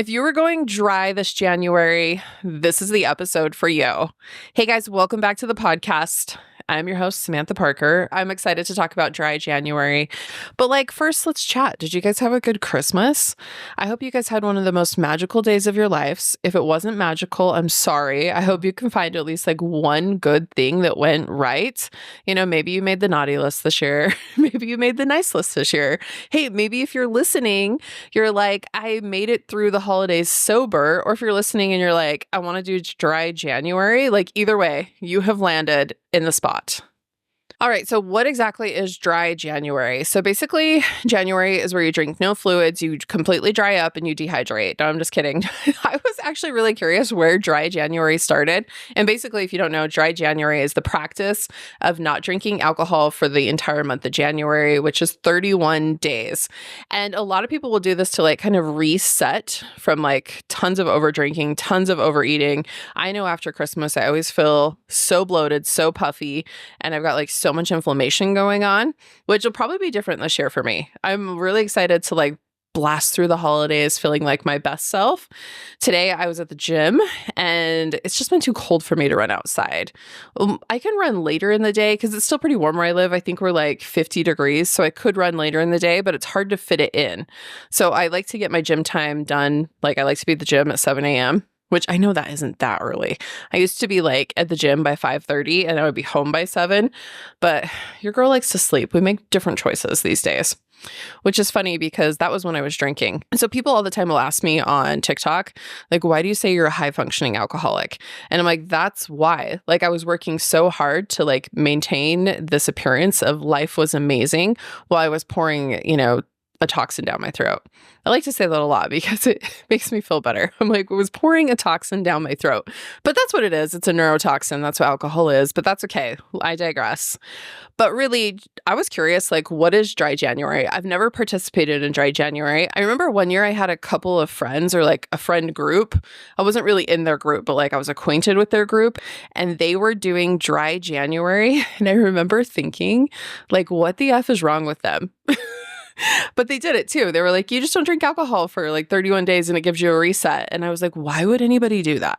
If you were going dry this January, this is the episode for you. Hey guys, welcome back to the podcast. I'm your host, Samantha Parker. I'm excited to talk about dry January. But first, let's chat. Did you guys have a good Christmas? I hope you guys had one of the most magical days of your lives. If it wasn't magical, I'm sorry. I hope you can find at least one good thing that went right. Maybe you made the naughty list this year. Maybe you made the nice list this year. Hey, maybe if you're listening, you're like, I made it through the holidays sober. Or if you're listening and you're like, I want to do dry January, either way, you have landed in the spot. All right, so what exactly is dry January? So basically, January is where you drink no fluids, you completely dry up, and you dehydrate. No, I'm just kidding. I was actually really curious where dry January started. And basically, if you don't know, dry January is the practice of not drinking alcohol for the entire month of January, which is 31 days. And a lot of people will do this to kind of reset from tons of over drinking, tons of overeating. I know after Christmas, I always feel so bloated, so puffy, and I've got so much inflammation going on, which will probably be different this year for me. I'm really excited to blast through the holidays feeling like my best self. Today I was at the gym and it's just been too cold for me to run outside. I can run later in the day because it's still pretty warm where I live. I think we're 50 degrees, so I could run later in the day, but it's hard to fit it in. So I like to get my gym time done. I like to be at the gym at 7 a.m. which I know that isn't that early. I used to be at the gym by 5:30 and I would be home by 7, but your girl likes to sleep. We make different choices these days, which is funny because that was when I was drinking. So people all the time will ask me on TikTok, why do you say you're a high functioning alcoholic? And I'm like, that's why. I was working so hard to maintain this appearance of life was amazing while I was pouring, a toxin down my throat. I like to say that a lot because it makes me feel better. I'm it was pouring a toxin down my throat. But that's what it is. It's a neurotoxin. That's what alcohol is. But that's okay. I digress. But really, I was curious, what is dry January? I've never participated in dry January. I remember one year I had a couple of friends or a friend group. I wasn't really in their group, but I was acquainted with their group and they were doing dry January. And I remember thinking, what the F is wrong with them? But they did it too. They were you just don't drink alcohol for 31 days and it gives you a reset. And I was why would anybody do that?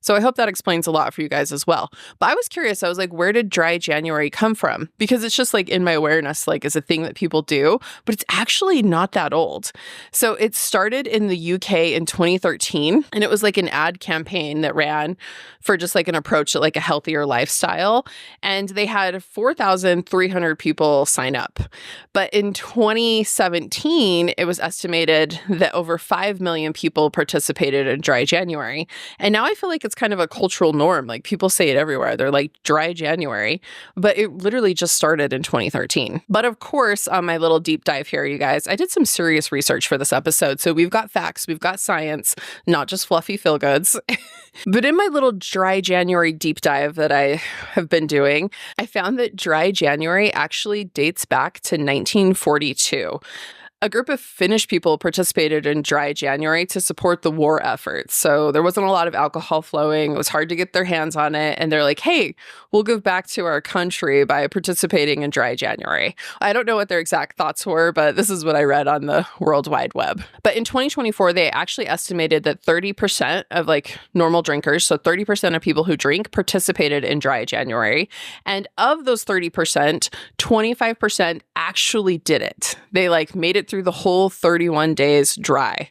So I hope that explains a lot for you guys as well. But I was curious. I was where did dry January come from? Because it's just in my awareness, is a thing that people do, but it's actually not that old. So it started in the UK in 2013 and it was an ad campaign that ran for just an approach at a healthier lifestyle. And they had 4,300 people sign up. But in 2017, it was estimated that over 5 million people participated in dry January. And now I feel it's kind of a cultural norm. People say it everywhere. They're dry January, but it literally just started in 2013. But of course, on my little deep dive here, you guys, I did some serious research for this episode. So we've got facts, we've got science, not just fluffy feel goods. But in my little dry January deep dive that I have been doing, I found that dry January actually dates back to 1942. A group of Finnish people participated in dry January to support the war efforts. So there wasn't a lot of alcohol flowing. It was hard to get their hands on it. And they're hey, we'll give back to our country by participating in dry January. I don't know what their exact thoughts were, but this is what I read on the World Wide Web. But in 2024, they actually estimated that 30% of normal drinkers, so 30% of people who drink, participated in dry January. And of those 30%, 25% actually did it. They made it through the whole 31 days dry.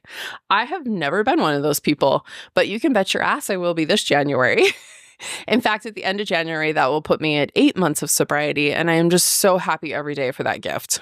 I have never been one of those people, but you can bet your ass I will be this January. In fact, at the end of January, that will put me at 8 months of sobriety, and I am just so happy every day for that gift.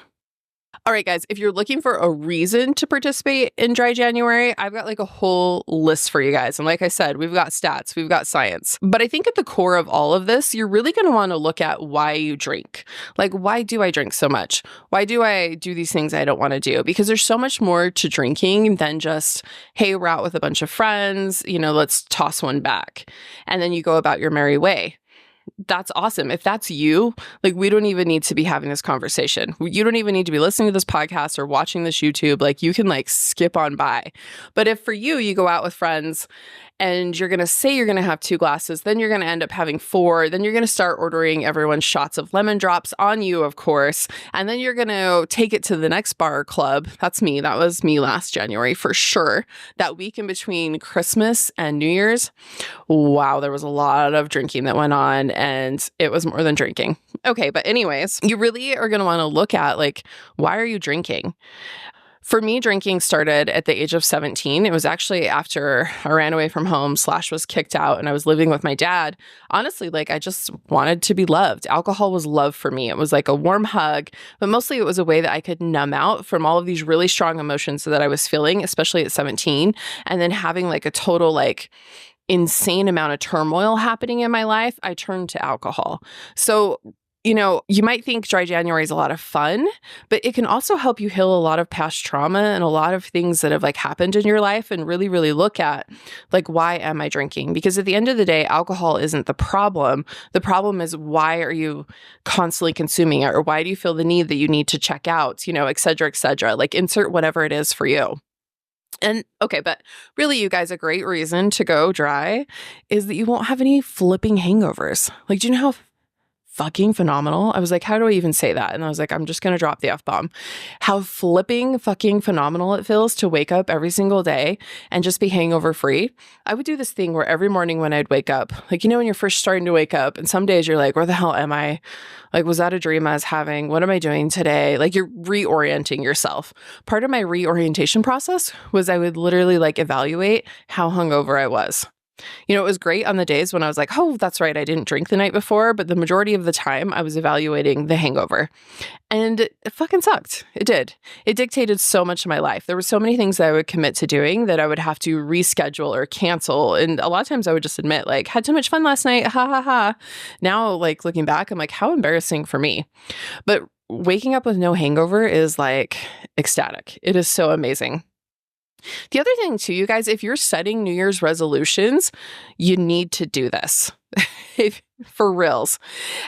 All right, guys, if you're looking for a reason to participate in dry January, I've got a whole list for you guys. And like I said, we've got stats, we've got science. But I think at the core of all of this, you're really going to want to look at why you drink. Why do I drink so much? Why do I do these things I don't want to do? Because there's so much more to drinking than just, hey, we're out with a bunch of friends, let's toss one back. And then you go about your merry way. That's awesome. If that's you, we don't even need to be having this conversation. You don't even need to be listening to this podcast or watching this YouTube. You can skip on by. But if for you, you go out with friends and you're going to say you're going to have 2 glasses, then you're going to end up having 4, then you're going to start ordering everyone shots of lemon drops on you, of course, and then you're going to take it to the next bar or club. That's me. That was me last January for sure. That week in between Christmas and New Year's, wow, there was a lot of drinking that went on, and it was more than drinking. Okay, but anyways, you really are going to want to look at, like, why are you drinking? For me, drinking started at the age of 17. It was actually after I ran away from home / was kicked out and I was living with my dad. Honestly, like, I just wanted to be loved. Alcohol was love for me. It was like a warm hug, but mostly it was a way that I could numb out from all of these really strong emotions that I was feeling, especially at 17, and then having like a total like insane amount of turmoil happening in my life. I turned to alcohol. So you might think dry January is a lot of fun, but it can also help you heal a lot of past trauma and a lot of things that have like happened in your life, and really, really look at like, why am I drinking? Because at the end of the day, alcohol isn't the problem. The problem is, why are you constantly consuming it? Or why do you feel the need that you need to check out, et cetera, et cetera. Like, insert whatever it is for you. And okay, but really, you guys, a great reason to go dry is that you won't have any flipping hangovers. Like, do you know how fucking phenomenal? I was like, how do I even say that? And I was like, I'm just going to drop the F-bomb. How flipping fucking phenomenal it feels to wake up every single day and just be hangover free. I would do this thing where every morning when I'd wake up, like, when you're first starting to wake up and some days you're like, where the hell am I? Like, was that a dream I was having? What am I doing today? Like, you're reorienting yourself. Part of my reorientation process was I would literally like evaluate how hungover I was. It was great on the days when I was like, oh, that's right, I didn't drink the night before, but the majority of the time I was evaluating the hangover. And it fucking sucked. It did. It dictated so much of my life. There were so many things that I would commit to doing that I would have to reschedule or cancel. And a lot of times I would just admit, like, had too much fun last night, ha ha ha. Now, like, looking back, I'm like, how embarrassing for me. But waking up with no hangover is like ecstatic. It is so amazing. The other thing too, you guys, if you're setting New Year's resolutions, you need to do this. For reals.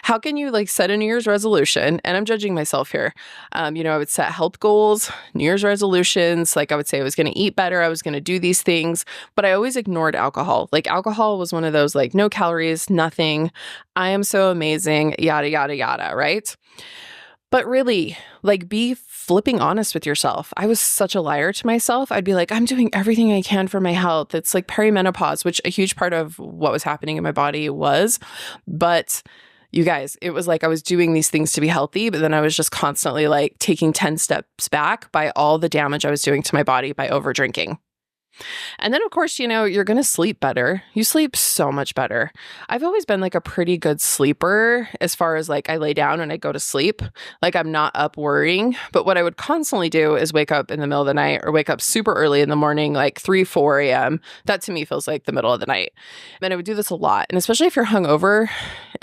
How can you like set a New Year's resolution? And I'm judging myself here. I would set health goals, New Year's resolutions. Like, I would say I was going to eat better. I was going to do these things, but I always ignored alcohol. Like, alcohol was one of those, like, no calories, nothing. I am so amazing, yada, yada, yada. Right. But really, like, be flipping honest with yourself. I was such a liar to myself. I'd be like, I'm doing everything I can for my health. It's like perimenopause, which a huge part of what was happening in my body was. But you guys, it was like I was doing these things to be healthy, but then I was just constantly like taking 10 steps back by all the damage I was doing to my body by over drinking. And then, of course, you're going to sleep better. You sleep so much better. I've always been like a pretty good sleeper as far as like I lay down and I go to sleep. Like, I'm not up worrying. But what I would constantly do is wake up in the middle of the night or wake up super early in the morning, like 3, 4 a.m. That to me feels like the middle of the night. And I would do this a lot. And especially if you're hungover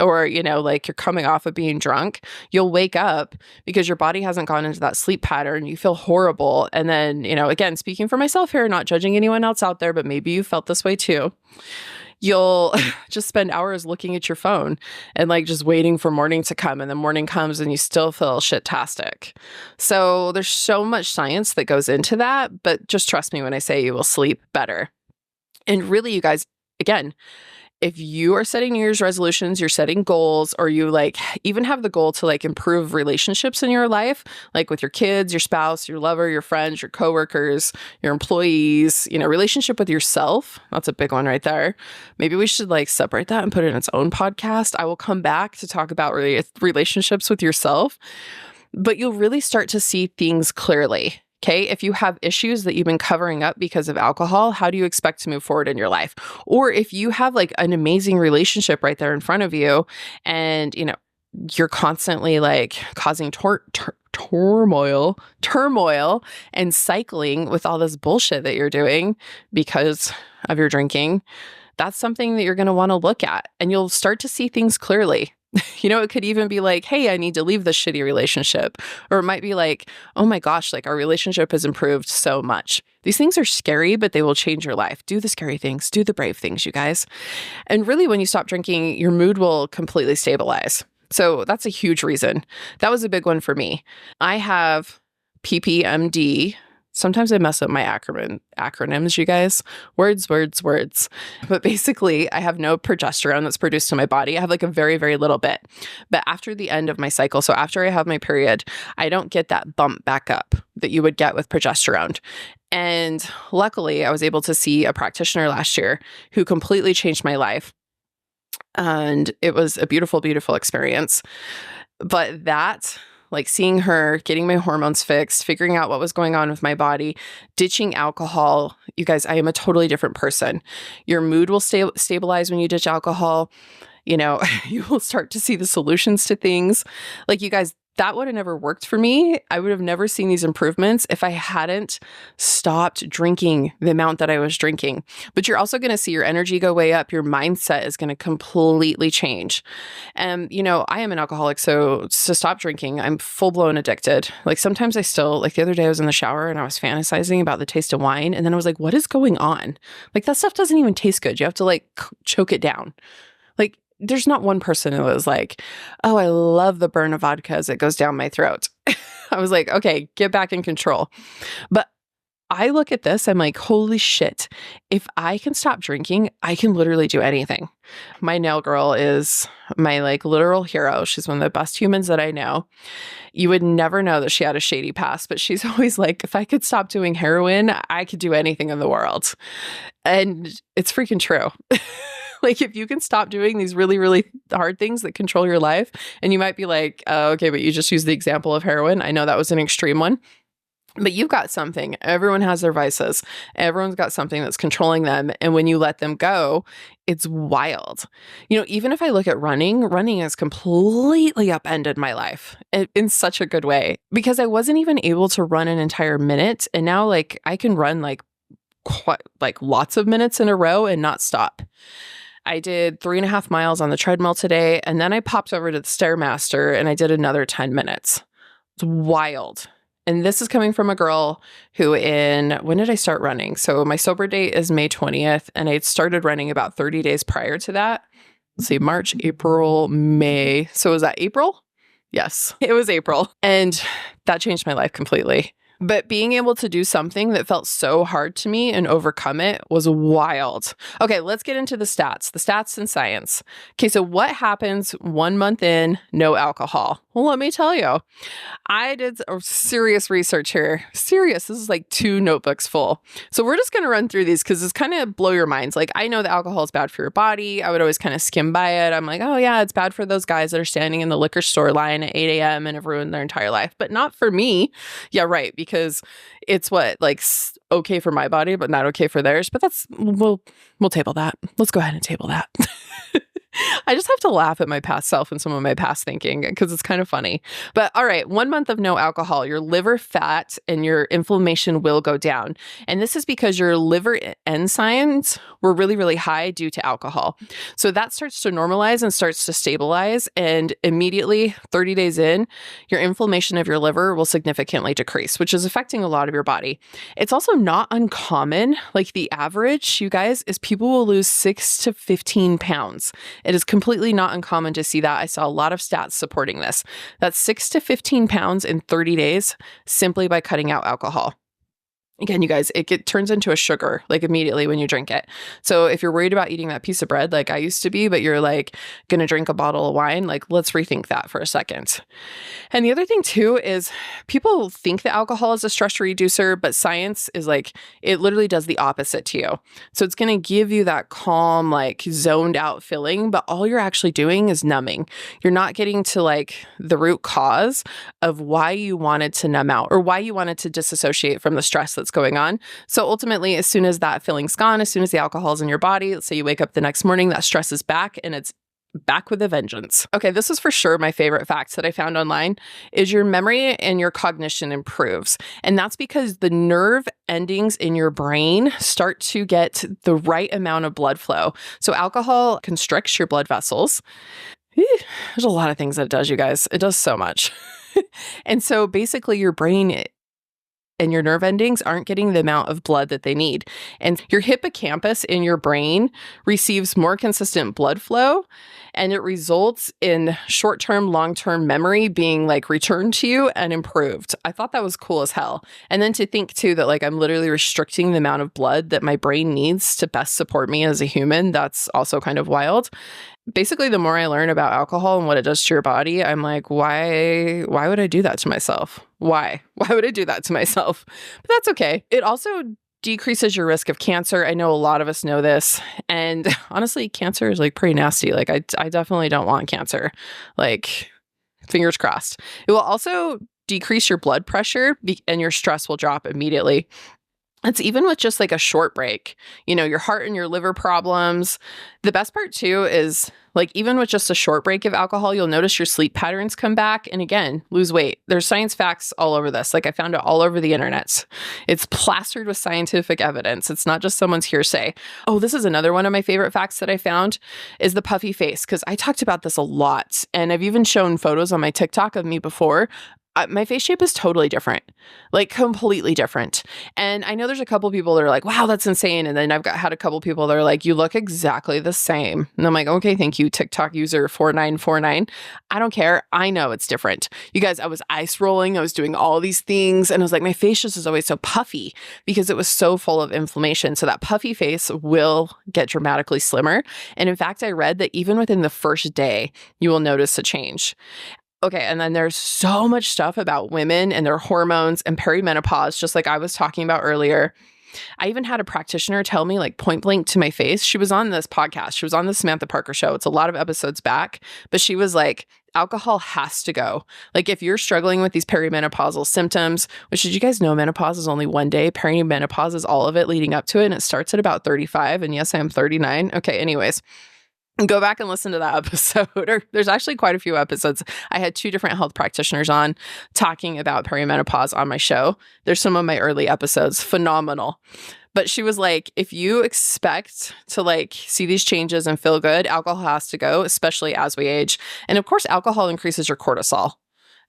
or, like you're coming off of being drunk, you'll wake up because your body hasn't gone into that sleep pattern. You feel horrible. And then, again, speaking for myself here, not judging anyone else out there, but maybe you felt this way too. You'll just spend hours looking at your phone and like just waiting for morning to come, and then morning comes and you still feel shit-tastic. So there's so much science that goes into that, but just trust me when I say you will sleep better. And really, you guys, again, if you are setting New Year's resolutions, you're setting goals, or you like even have the goal to like improve relationships in your life, like with your kids, your spouse, your lover, your friends, your coworkers, your employees, relationship with yourself. That's a big one right there. Maybe we should like separate that and put it in its own podcast. I will come back to talk about relationships with yourself, but you'll really start to see things clearly. Okay, if you have issues that you've been covering up because of alcohol, how do you expect to move forward in your life? Or if you have like an amazing relationship right there in front of you and, you're constantly like causing turmoil and cycling with all this bullshit that you're doing because of your drinking, that's something that you're going to want to look at, and you'll start to see things clearly. It could even be like, hey, I need to leave this shitty relationship. Or it might be like, oh my gosh, like our relationship has improved so much. These things are scary, but they will change your life. Do the scary things, do the brave things, you guys. And really, when you stop drinking, your mood will completely stabilize. So that's a huge reason. That was a big one for me. I have PPMD, Sometimes I mess up my acronyms, you guys. Words. But basically, I have no progesterone that's produced in my body. I have like a very, very little bit. But after the end of my cycle, so after I have my period, I don't get that bump back up that you would get with progesterone. And luckily, I was able to see a practitioner last year who completely changed my life. And it was a beautiful, beautiful experience. But that, like seeing her, getting my hormones fixed, figuring out what was going on with my body, ditching alcohol. You guys, I am a totally different person. Your mood will stabilize when you ditch alcohol. You know, you will start to see the solutions to things. Like, you guys, that would have never worked for me. I would have never seen these improvements if I hadn't stopped drinking the amount that I was drinking. But you're also going to see your energy go way up. Your mindset is going to completely change. And, you know, I am an alcoholic, so to stop drinking, I'm full-blown addicted. Like, sometimes I still, like the other day I was in the shower and I was fantasizing about the taste of wine. And then I was like, what is going on? Like, that stuff doesn't even taste good. You have to like choke it down. Like, there's not one person who was like, oh, I love the burn of vodka as it goes down my throat. I was like, okay, get back in control. But I look at this, I'm like, holy shit. If I can stop drinking, I can literally do anything. My nail girl is my like literal hero. She's one of the best humans that I know. You would never know that she had a shady past, but she's always like, if I could stop doing heroin, I could do anything in the world. And it's freaking true. Like, if you can stop doing these really, really hard things that control your life, and you might be like, oh, okay, but you just used the example of heroin. I know that was an extreme one, but you've got something. Everyone has their vices. Everyone's got something that's controlling them. And when you let them go, it's wild. You know, even if I look at running has completely upended my life in such a good way, because I wasn't even able to run an entire minute. And now, like, I can run like quite like lots of minutes in a row and not stop. I did 3.5 miles on the treadmill today, and then I popped over to the Stairmaster and I did another 10 minutes. It's wild. And this is coming from a girl who when did I start running? So my sober date is May 20th, and I started running about 30 days prior to that. Let's see, March, April, May. So was that April? Yes, it was April. And that changed my life completely. But being able to do something that felt so hard to me and overcome it was wild. Okay, let's get into the stats and science. Okay, so what happens 1 month in, no alcohol? Well, let me tell you. I did serious research here. Serious. This is like 2 notebooks full. So we're just going to run through these because it's kind of blow your minds. Like, I know that alcohol is bad for your body. I would always kind of skim by it. I'm like, oh yeah, it's bad for those guys that are standing in the liquor store line at 8 a.m. and have ruined their entire life. But not for me. Yeah, right. Because it's okay for my body, but not okay for theirs. But we'll table that. Let's go ahead and table that. I just have to laugh at my past self and some of my past thinking because it's kind of funny. But all right, 1 month of no alcohol, your liver fat and your inflammation will go down. And this is because your liver enzymes were really, really high due to alcohol. So that starts to normalize and starts to stabilize. And immediately, 30 days in, your inflammation of your liver will significantly decrease, which is affecting a lot of your body. It's also not uncommon. Like, the average, you guys, is people will lose 6 to 15 pounds. It is completely not uncommon to see that. I saw a lot of stats supporting this. That's 6 to 15 pounds in 30 days simply by cutting out alcohol. Again, you guys, it turns into a sugar like immediately when you drink it. So if you're worried about eating that piece of bread like I used to be, but you're like going to drink a bottle of wine, like, let's rethink that for a second. And the other thing too is people think that alcohol is a stress reducer, but science is like, it literally does the opposite to you. So it's going to give you that calm, like zoned out feeling, but all you're actually doing is numbing. You're not getting to like the root cause of why you wanted to numb out or why you wanted to disassociate from the stress that's going on. So ultimately, as soon as that feeling's gone, as soon as the alcohol's in your body, let's say you wake up the next morning, that stress is back and it's back with a vengeance. Okay, this is for sure my favorite facts that I found online is your memory and your cognition improves. And that's because the nerve endings in your brain start to get the right amount of blood flow. So alcohol constricts your blood vessels. There's a lot of things that it does, you guys. It does so much. And so basically your brain and your nerve endings aren't getting the amount of blood that they need. And your hippocampus in your brain receives more consistent blood flow, and it results in short-term, long-term memory being like returned to you and improved. I thought that was cool as hell. And then to think too that like I'm literally restricting the amount of blood that my brain needs to best support me as a human, that's also kind of wild. Basically, the more I learn about alcohol and what it does to your body, I'm like, why would I do that to myself? Why would I do that to myself? But that's okay. It also decreases your risk of cancer. I know a lot of us know this. And honestly, cancer is like pretty nasty. Like I definitely don't want cancer. Like fingers crossed. It will also decrease your blood pressure and your stress will drop immediately. It's even with just like a short break, your heart and your liver problems. The best part too is like even with just a short break of alcohol, you'll notice your sleep patterns come back and again, lose weight. There's science facts all over this. Like I found it all over the internet. It's plastered with scientific evidence. It's not just someone's hearsay. Oh, this is another one of my favorite facts that I found is the puffy face. Cause I talked about this a lot and I've even shown photos on my TikTok of me before. My face shape is totally different, like completely different. And I know there's a couple people that are like, wow, that's insane. And then I've had a couple people that are like, you look exactly the same. And I'm like, okay, thank you, TikTok user 4949. I don't care. I know it's different. You guys, I was ice rolling. I was doing all these things. And I was like, my face just is always so puffy because it was so full of inflammation. So that puffy face will get dramatically slimmer. And in fact, I read that even within the first day, you will notice a change. Okay, and then there's so much stuff about women and their hormones and perimenopause, just like I was talking about earlier. I even had a practitioner tell me like point blank to my face. She was on this podcast. She was on the Samantha Parker show. It's a lot of episodes back, but she was like, alcohol has to go. Like if you're struggling with these perimenopausal symptoms, which did you guys know menopause is only one day? Perimenopause is all of it leading up to it. And it starts at about 35. And yes, I am 39. Okay, anyways. Go back and listen to that episode. Or there's actually quite a few episodes. I had 2 different health practitioners on talking about perimenopause on my show. There's some of my early episodes, phenomenal. But she was like, if you expect to like see these changes and feel good, alcohol has to go, especially as we age. And of course, alcohol increases your cortisol.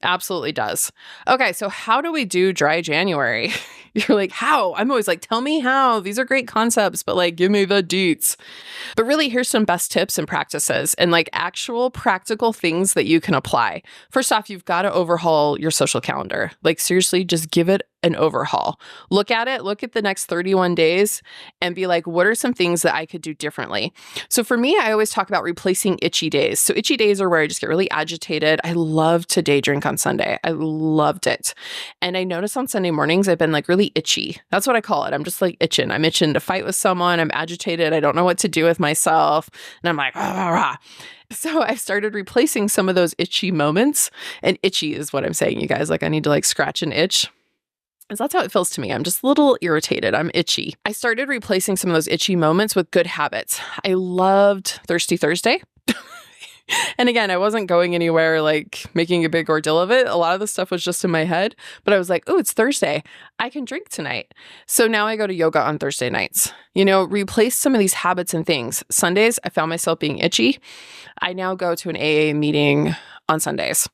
Absolutely does. Okay, so how do we do dry January? You're like, how? I'm always like, tell me how. These are great concepts, but like, give me the deets. But really, here's some best tips and practices and like actual practical things that you can apply. First off, you've got to overhaul your social calendar. Like seriously, just give it an overhaul. Look at it, look at the next 31 days and be like, what are some things that I could do differently? So for me, I always talk about replacing itchy days. So itchy days are where I just get really agitated. I love to day drink on Sunday. I loved it. And I noticed on Sunday mornings, I've been like really itchy. That's what I call it. I'm just like itching. I'm itching to fight with someone. I'm agitated. I don't know what to do with myself. And I'm like, rah, rah, rah. So I started replacing some of those itchy moments. And itchy is what I'm saying, you guys. Like I need to like scratch an itch. Because that's how it feels to me. I'm just a little irritated. I'm itchy. I started replacing some of those itchy moments with good habits. I loved Thirsty Thursday. And again, I wasn't going anywhere like making a big ordeal of it. A lot of the stuff was just in my head, but I was like, oh, it's Thursday. I can drink tonight. So now I go to yoga on Thursday nights. Replace some of these habits and things. Sundays, I found myself being itchy. I now go to an AA meeting on Sundays.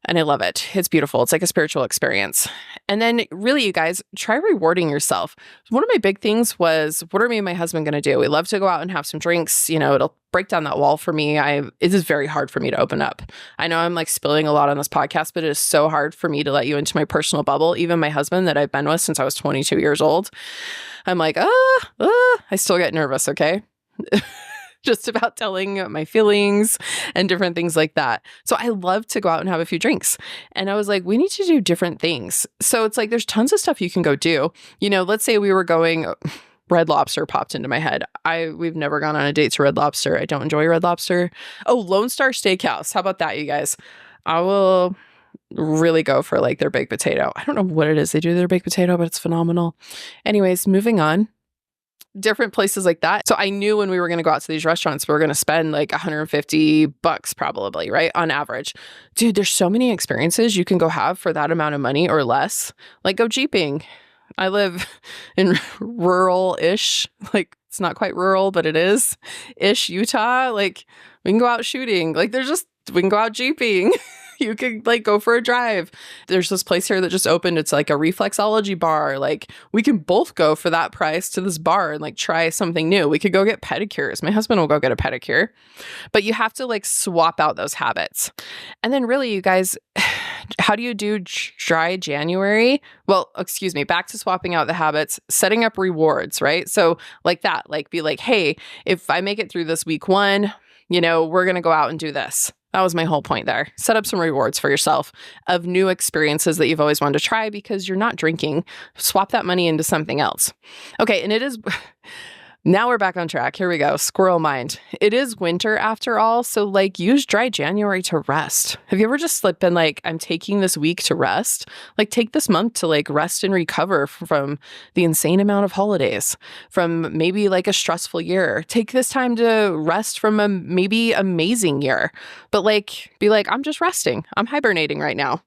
And I love it. It's beautiful. It's like a spiritual experience. And then really, you guys, try rewarding yourself. One of my big things was, what are me and my husband going to do? We love to go out and have some drinks. It'll break down that wall for me. It is very hard for me to open up. I know I'm like spilling a lot on this podcast, but it is so hard for me to let you into my personal bubble. Even my husband that I've been with since I was 22 years old. I'm like, I still get nervous. Okay. Just about telling my feelings and different things like that. So I love to go out and have a few drinks. And I was like, we need to do different things. So it's like, there's tons of stuff you can go do. Let's say we were going, Red Lobster popped into my head. We've never gone on a date to Red Lobster. I don't enjoy Red Lobster. Oh, Lone Star Steakhouse. How about that, you guys? I will really go for like their baked potato. I don't know what it is they do to their baked potato, but it's phenomenal. Anyways, moving on. Different places like that. So I knew when we were going to go out to these restaurants, we were going to spend like $150 probably, right? On average. Dude, there's so many experiences you can go have for that amount of money or less. Like go Jeeping. I live in rural-ish, like it's not quite rural, but it is-ish Utah. Like we can go out shooting. Like we can go out Jeeping. You could like go for a drive. There's this place here that just opened. It's like a reflexology bar. Like we can both go for that price to this bar and like try something new. We could go get pedicures. My husband will go get a pedicure, but you have to like swap out those habits. And then really, you guys, how do you do dry January? Well, excuse me, back to swapping out the habits, setting up rewards, right? So like that, like be like, hey, if I make it through this week 1, we're going to go out and do this. That was my whole point there. Set up some rewards for yourself of new experiences that you've always wanted to try because you're not drinking. Swap that money into something else. Okay. And it is, now we're back on track. Here we go. Squirrel mind. It is winter after all. So like use dry January to rest. Have you ever just been like, I'm taking this week to rest? Like take this month to like rest and recover from the insane amount of holidays, from maybe like a stressful year. Take this time to rest from a maybe amazing year, but like be like, I'm just resting. I'm hibernating right now.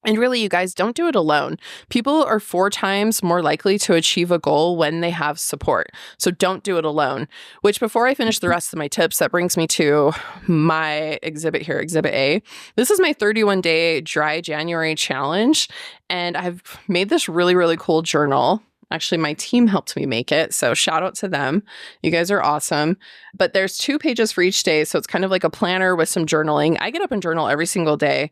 And really, you guys, don't do it alone. People are 4 times more likely to achieve a goal when they have support. So don't do it alone. Which before I finish the rest of my tips, that brings me to my exhibit here, Exhibit A. This is my 31-day dry January challenge. And I've made this really, really cool journal. Actually, my team helped me make it. So shout out to them. You guys are awesome. But there's 2 pages for each day. So it's kind of like a planner with some journaling. I get up and journal every single day.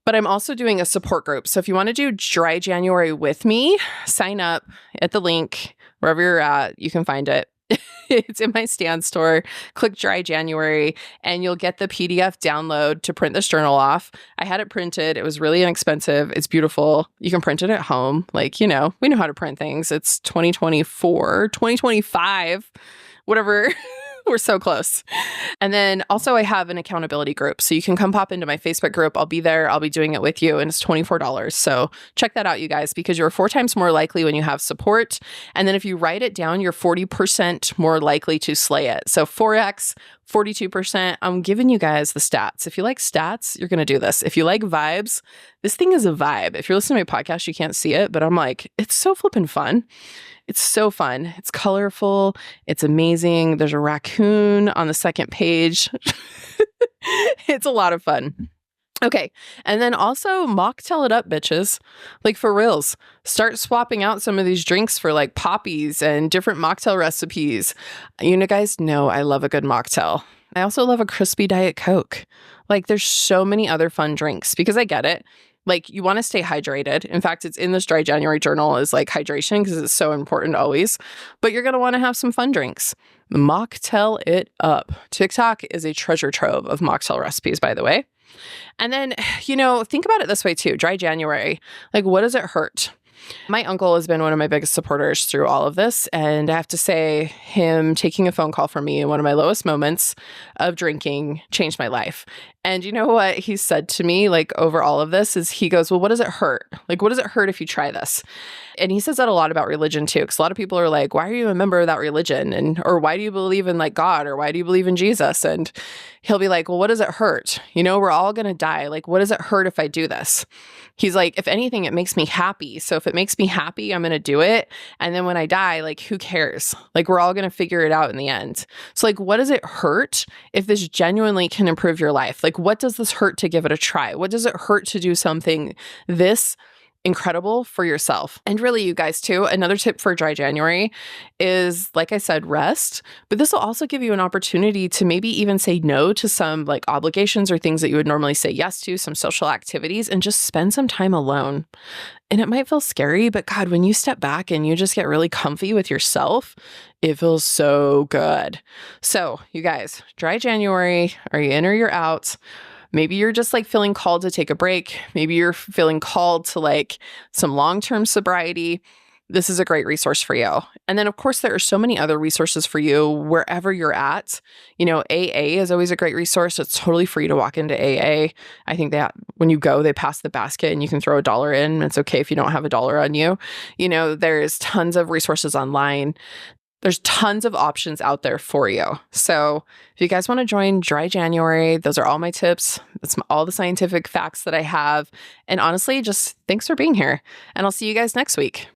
But I'm also doing a support group. So if you want to do dry January with me, sign up at the link wherever you're at. You can find it. It's in my Stan store. Click dry January and you'll get the PDF download to print this journal off. I had it printed. It was really inexpensive. It's beautiful. You can print it at home. Like, we know how to print things. It's 2024, 2025, whatever. We're so close. And then also I have an accountability group. So you can come pop into my Facebook group. I'll be there. I'll be doing it with you. And it's $24. So check that out, you guys, because you're 4 times more likely when you have support. And then if you write it down, you're 40% more likely to slay it. So 4x, 42%. I'm giving you guys the stats. If you like stats, you're going to do this. If you like vibes, this thing is a vibe. If you're listening to my podcast, you can't see it, but I'm like, it's so flippin' fun. It's so fun. It's colorful. It's amazing. There's a raccoon on the second page. It's a lot of fun. Okay. And then also mocktail it up, bitches. Like for reals. Start swapping out some of these drinks for like poppies and different mocktail recipes. You guys know I love a good mocktail. I also love a crispy Diet Coke. Like there's so many other fun drinks because I get it. Like you want to stay hydrated. In fact, it's in this dry January journal is like hydration because it's so important always. But you're going to want to have some fun drinks. Mocktail it up. TikTok is a treasure trove of mocktail recipes, by the way. And then, think about it this way too. Dry January. Like what does it hurt? My uncle has been one of my biggest supporters through all of this. And I have to say, him taking a phone call from me in one of my lowest moments of drinking changed my life. And you know what he said to me, like over all of this is he goes, well, what does it hurt? Like, what does it hurt if you try this? And he says that a lot about religion too. Because a lot of people are like, why are you a member of that religion? Or why do you believe in like God? Or why do you believe in Jesus? And he'll be like, well, what does it hurt? We're all going to die. Like, what does it hurt if I do this? He's like, if anything, it makes me happy. So if it makes me happy, I'm going to do it. And then when I die, like, who cares? Like, we're all going to figure it out in the end. So like, what does it hurt if this genuinely can improve your life? Like, what does this hurt to give it a try? What does it hurt to do something this incredible for yourself? And really, you guys too, another tip for dry January is, like I said, rest, but this will also give you an opportunity to maybe even say no to some like obligations or things that you would normally say yes to, some social activities, and just spend some time alone. And it might feel scary, but God, when you step back and you just get really comfy with yourself, it feels so good. So you guys, dry January, are you in or you're out? Maybe you're just like feeling called to take a break. Maybe you're feeling called to like some long-term sobriety. This is a great resource for you. And then, of course, there are so many other resources for you wherever you're at. AA is always a great resource. It's totally free to walk into AA. I think that when you go, they pass the basket and you can throw $1 in. It's okay if you don't have $1 on you. There's tons of resources online. There's tons of options out there for you. So if you guys want to join Dry January, those are all my tips. That's all the scientific facts that I have. And honestly, just thanks for being here. And I'll see you guys next week.